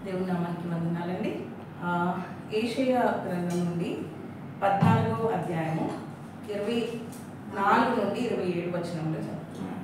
దేవుని నామానికి వందనాలండి. యెషయా గ్రంథం నుండి 14వ అధ్యాయము 24 నుండి 27 వచనంలో చదువుతున్నాను.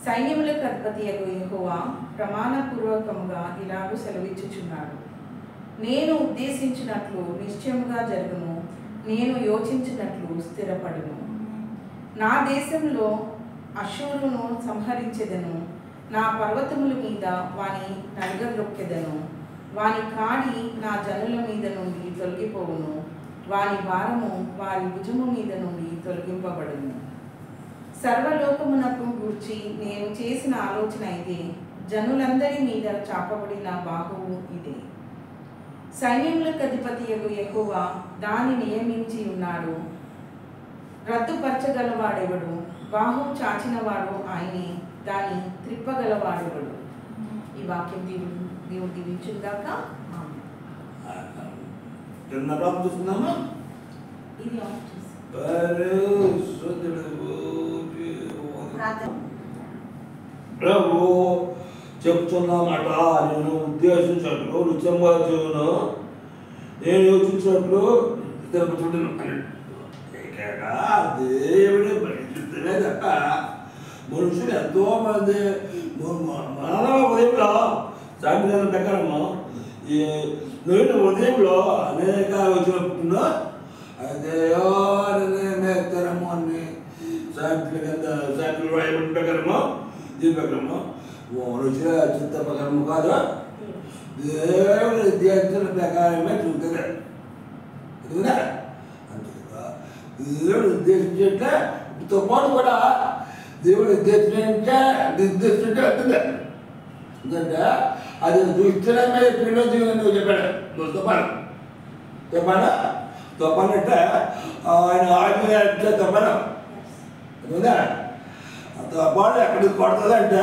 సైన్యములకు అధిపతియగు యెహోవా ప్రమాణపూర్వకముగా ఇలాగూ సెలవిచ్చుచున్నాడు. నేను ఉద్దేశించినట్లు నిశ్చయముగా జరుగును, నేను యోచించినట్లు స్థిరపడును. నా దేశంలో అశూరును సంహరించెదను, నా పర్వతముల మీద వాని నడగద్రొక్కెదను. వాని కాడి నా జనుల మీద నుండి తొలగిపోవును, వాని భారము వారి భుజము మీద నుండి తొలగింపబడును. సర్వలోకమునకు గూర్చి నేను చేసిన ఆలోచన ఇదే, జనులందరి మీద చాపబడిన బాహువు ఇదే. సైన్యములకు అధిపతియగు యెహోవా దాన్ని నియమించి ఉన్నాడు. రద్దుపరచగలవాడెవడు? బాహువు చాచినవాడు ఆయనే, దాన్ని త్రిప్పగలవాడెవడు? ఈ వాక్యం దేవుడు దీవించుగాక. ఇది ప్రభు చెప్తున్నమాట. నేను ఉద్దేశించినట్లు నిత్యంగా చేయను, నేను యోచించినట్లు దేవుడి పరిస్థితులే తప్ప మనుషులు ఎంతో మంది మానవ ఉదయంలో సాంప్రదాయం ప్రకారము ఈ నేను ఉదయంలో అనేక వచ్చినప్పుడు అదేతరము అన్ని సాంప్రదాయ ప్రకారము దీని ప్రకారము మనుషుల చిత్త ప్రకారము కాదు, దేవుడి ఉద్దేశించిన ప్రకారమే చూస్తుంది. అందుకనే దేవుడు ఉద్దేశించే పాటు కూడా దేవుడు ఉద్దేశించే అంటుంది. ఎందుకంటే అది దుష్టమే ప్రియోజనం చెప్పాడు. తప్పనంటే ఆయన ఆజ్ఞ తప్పను. అందుకుందా తప్పాడు ఎక్కడికి కొడుతుంది అంటే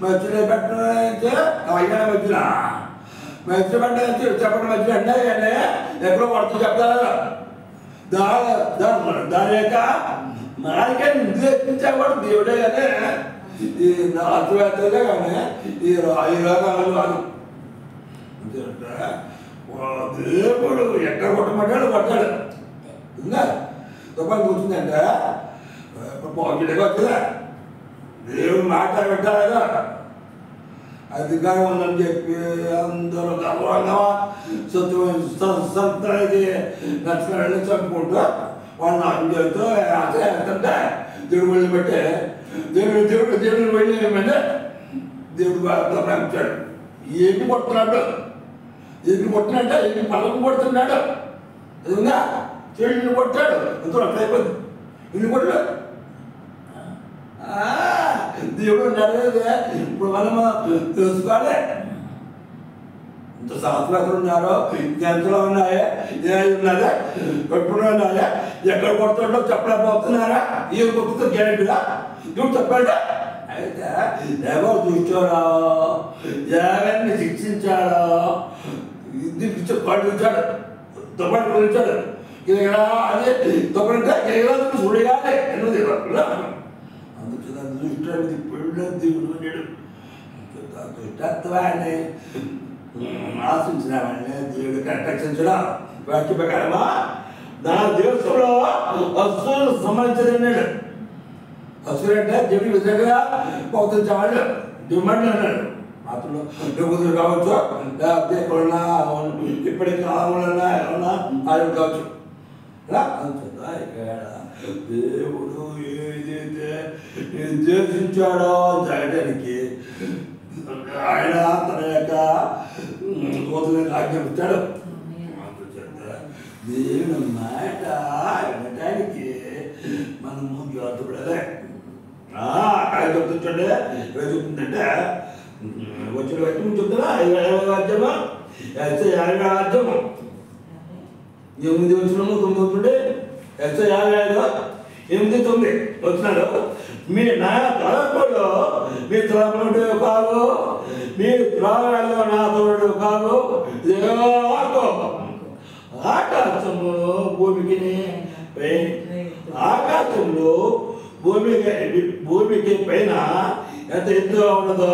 మధ్యలో పెట్టే అయినా మధ్యన మధ్య పెట్ట చెప్పడం మధ్య అంటే ఎక్కడో కొడుతుంది చెప్తారా. దాని యొక్క మనకే నిర్దేశించేవాడు దేవుడే కానీ ఈ అర్థవేత్తలే కానీ ఈ రోగాలు కాదు. దేవుడు ఎక్కడ కొట్టమంటాడు కొట్టాడు. ఇంకా తుఫాను కూర్చుందంటే పాకెట్గా వచ్చిందా దేవుడు మాట్లాడబెట్టాలిగా అధికారం ఉందని చెప్పి అందరూ గర్వంగా సంతానికి నచ్చిన చంపుకుంటూ వాళ్ళని ఆజ్ఞతో ఆశిస్తుంటే దేవుడు వెళ్ళి బట్టి దేవుడు వెళ్ళి దేవుడు ప్రేమించాడు. ఏంటి కొడుతున్నాడు, ఏంటి కొట్టినట్టే ఏంటి పళ్ళకు కొడుతున్నాడు. అదిగా చెల్లిని కొట్టాడు, ఎంతో అట్లా అయిపోయింది. ఇల్లు కొట్టాడు. దేవుడు నడవదే ఇప్పుడు మనము తెలుసుకోవాలి. ఇంత శాస్త్రవేత్తలు ఉన్నారో ఎంతలో ఉన్నాయా, ఏ ఉన్నారా, ఎప్పుడు ఉన్నాయా, ఎక్కడ కొడుతుండో చెప్పలేకపోతున్నారా? ఏం కొడుతుందో గ్యారెంటీగా దేవుడు చెప్పాడు. అయితే ఎవరు చూచాడో ఎవరిని శిక్షించాడో దీనికి పండించాడు, తప్పటి పండించాడు. ఇది అదే తప్పంటే చూడగానే ఎన్నది అందుకే పెళ్ళ దేవుడు లేడు. దుష్టత్వాన్ని ఆశించిన వాడిని దేవుడు రక్షించడం వాక్య ప్రకారమా నా దేశంలో అసురులు సంబంధించదన్నాడు. అసురు అంటే దేవుడి విధంగా ప్రవర్తించేవాళ్ళు డిమాండ్ అన్నాడు. అతను యువకులు కావచ్చు, లేకపోతే ఎక్కడున్నా ఇప్పటికి కాలంలో ఏమన్నా ఆయన కావచ్చు. ఇలా అంతా ఇక్కడ దేవుడు ఏదైతే నిర్దేశించాడో చేయడానికి ఆయన తన యొక్క దూతలకు ఆజ్ఞాపించాడు. దేవుని మాట వినడానికి మనము జాగ్రత్తపడాలి. ఆయన చెప్తుంటే చెప్తుందంటే వచ్చిన వ్యక్తి చెప్తున్నా 50వ రాజ్యము 50వ రాజ్యము 8 వచ్చినాము 9 వస్తుండే 55 8 9 వచ్చినాడు. మీ నా తలపులో మీ తలపుడు కాదు, మీ త్రాగాల్లో నా తోడు కాదు. ఆకాశంలో భూమికి ఆకాశంలో భూమికి పైన ఎంత ఎత్తుగా ఉన్నదో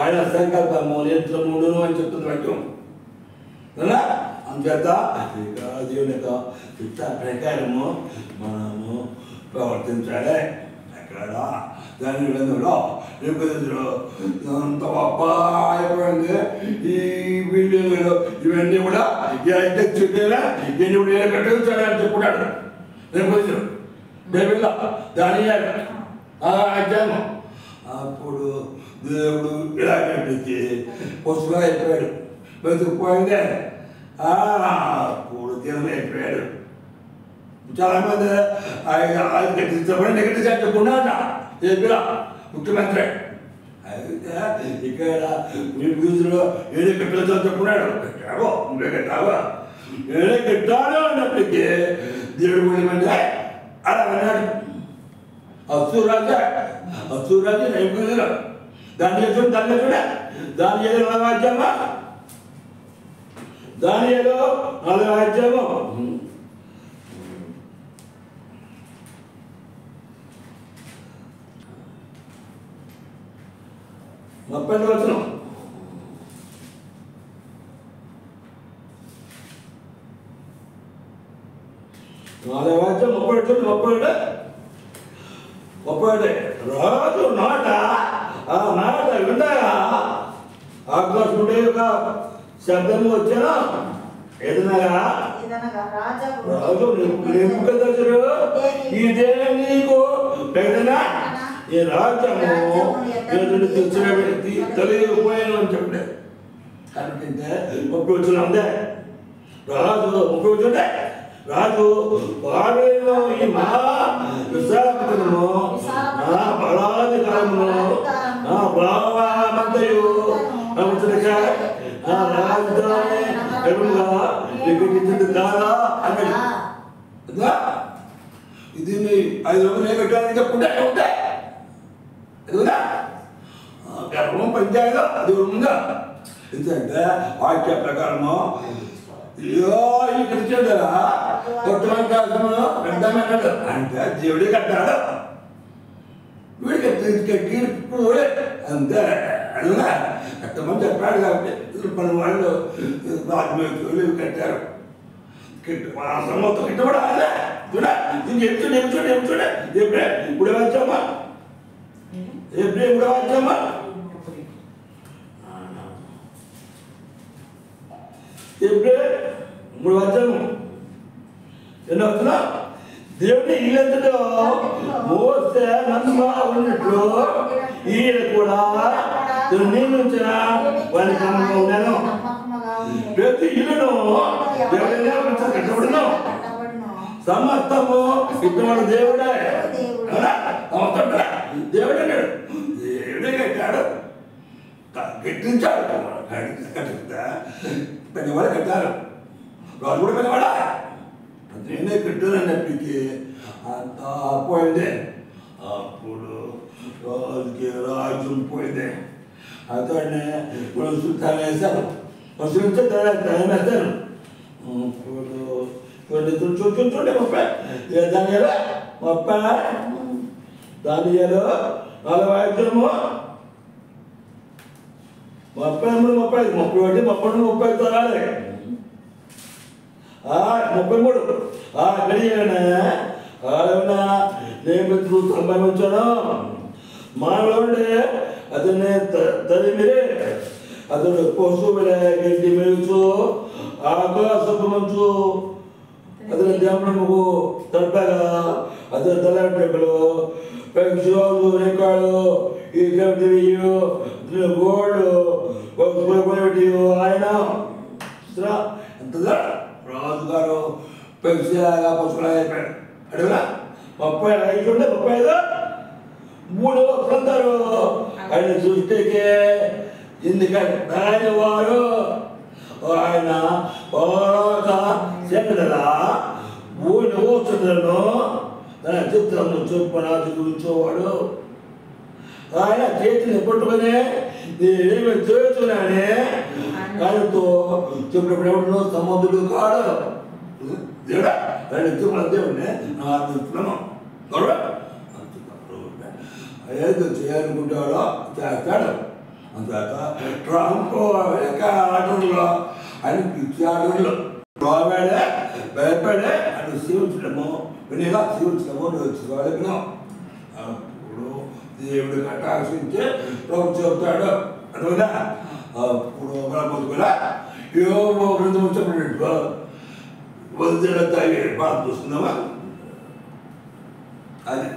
ఆయన సంకల్పము నేర్చుముడును అని చెప్తుంది వాక్యం. అందుచేత దేవుని యొక్క చిత్త ప్రకారము మనము ప్రవర్తించాలి. అక్కడ దాని గ్రంథంలో అంత అబ్బాయిపోయింది. ఈ బిల్డింగ్లు ఇవన్నీ కూడా చుట్టేలా ఇవన్నీ కూడా ఏ కట్టించాలని చెప్పుకున్నాడు. రేపు బైబిల్లో దాని అధ్యాయం. అప్పుడు దేవుడు ఇలా కట్టించి పశువుగా అయిపోయాడు, బతుకుపోయిందే. అప్పుడు దినం అయిపోయాడు. చాలా మంది ఆయన కట్టించబడి నెగటివ్ చెప్పుకున్నాట చెప్పిన ముఖ్యమంత్రి. అయితే ఇక్కడ మీ బీజులో ఏడే కట్టలో చెప్పుకున్నాడు. కట్టావో నువ్వే కట్టావా, ఏడే కట్టాడు అన్నప్పటికీ దేవుడు పోయిమంటే అలా అన్నాడు. అసూరాజు నైపుణ్యులు దాన్ని చూడు, దాన్ని చూడ దాని ఏదో రాజ్యమా, దాని ఏదో రాజ్యము. ముప్పై వచ్చిన నాలుగు వాక్యం 31 రాజు నాట ఆ నాట విండగా ఆకాశుడి యొక్క శబ్దము వచ్చాను. ఏదనగా రాజు నింపుకదరు ఇదే నీకు పెద్దనా ఈ రాజ్యము తెలియకపోయాను అని చెప్పాడు. కాబట్టి 30 వచ్చిన ఉందే రాజు 30 వచ్చిండే రాజు బాబేలో ఈ మహా విశాఖపట్నము బలాధికారమును భావమంతయు రాజధాని ఎరువుగా వికటించింది కాదా అన్నాడు. ఇది 5 రూపాయలు కట్టాలని చెప్పుకుంటే ఉంటాయి గర్వం పంచాయతీ అది ఉందా. ఎందుకంటే వాక్య ప్రకారము కట్టాడా కొట్టమని కాసము కట్టామన్నాడు. అంటే దేవుడే కట్టాడు, వీడు కట్టి అంతే అడుగునా కట్టమని చెప్పాడు. కాబట్టి పని వాళ్ళు రాజమేలు కట్టారు. మొత్తం కట్టబడా చూడా చూడే ఎప్పుడే ఇప్పుడు వచ్చామా, ఎప్పుడే ఇప్పుడు వచ్చామా. ఎప్పుడే 3 వచ్చాము ఎన్నో వచ్చినా దేవుని ఇల్లంతలో మోసే నన్ను ఉన్నట్లు ఈయన కూడా నియమించిన వారి క్రమంలో ఉన్నాను. ప్రతి ఇల్లును దేవుడే కట్టబడును. సమస్తము ఇటువంటి దేవుడే దేవుడే దేవుడే కట్టాడు, కట్టించాడు. కట్టిస్తా పెద్దవాడు కట్టారు, రాజు కూడా పెద్దవాడా. నేనే కట్టానన్నప్పటికీ అంత పోయిందే. అప్పుడు రాజుకి రాజు పోయిందే. అతన్ని పులుసు తనేశారు, పశువుల నుంచి తయారు వేస్తారు. ఇప్పుడు చూడండి 30 దానియాలు 4 వాక్యము 33 31 32 చదవాలి. 33 గడియన నేను సంభవించాను. మానవుడే అతన్ని తరిమిరే అతడు పశువుల గడ్డి మేచు ఆకాశపు మంచు అతని దేవుడు తప్పగా అతని తలంటలు పక్షులు రేకాలు ఈ కవితలు గోళ్ళు ఆయన ఎంతగా రాజుగారు పక్షిగా పశువులు అయిపోయాడు. అడుగునా 35 ఉంటే 35 3 వస్తుంటారు ఆయన సృష్టికి. ఎందుకంటే ఆయన వారు ఆయన చెక్కడలా భూమిని ఊచలను తన చిత్రము చొప్పున చూపించేవాడు. ఆయన చేతిని పట్టుకుని నేనేమి చేస్తున్నానే ఆయనతో చెప్పినప్పుడు ఎవడు సముద్రుడు కాడు. దేవుడా ఆయన చెప్పిన దేవుడిని ఆత్మను గౌరవ ఏదో చేయాలనుకుంటాడో చేస్తాడు. అందుచేత ట్రంప్ లెక్క ఆటంలో ఆయన పిచ్చి ఆటంలో రోగాడే భయపడే అని శివించడము వినిగా శివించడము నేర్చుకోగలిగినాం. అప్పుడు దేవుడు కటాక్షించి ప్రభు చెబుతాడు అనుకున్నా అప్పుడు పొద్దుకులా ఏమో బృందం చెప్పినట్టు వదిలేదా బాధ చూస్తున్నావా అది